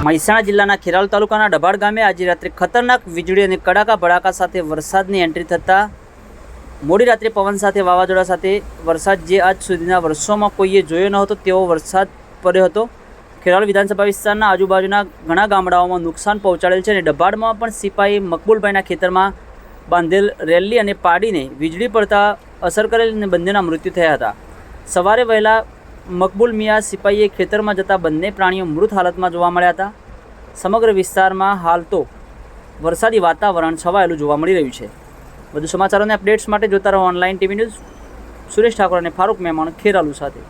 મહેસાણા જિલ્લાના ખેરાલુ તાલુકાના ડભાડ ગામે આજે રાત્રે ખતરનાક વીજળી અને કડાકા ભડાકા સાથે વરસાદની એન્ટ્રી થતાં મોડી રાત્રે પવન સાથે વાવાઝોડા સાથે વરસાદ જે આજ સુધીના વર્ષોમાં કોઈએ જોયો ન હતો તેવો વરસાદ પડ્યો હતો। ખેરાલુ વિધાનસભા વિસ્તારના આજુબાજુના ઘણા ગામડાઓમાં નુકસાન પહોંચાડેલ છે અને ડભાડમાં પણ સિપાહી મકબૂલભાઈના ખેતરમાં બાંધેલ રેલી અને પાડીને વીજળી પડતા અસર કરેલ અને બંનેના મૃત્યુ થયા હતા। સવારે વહેલા મકબૂલ મિયા સિપાહીએ ખેતરમાં જતા બંને પ્રાણીઓ મૃત હાલતમાં જોવા મળ્યા હતા। સમગ્ર વિસ્તારમાં હાલ તો વરસાદી વાતાવરણ છવાયેલું જોવા મળી રહ્યું છે। વધુ સમાચારોને અપડેટ્સ માટે જોતા રહો online TV news. Suresh Thakor અને ફારૂક મહેમાન ખેરાલુ સાથે।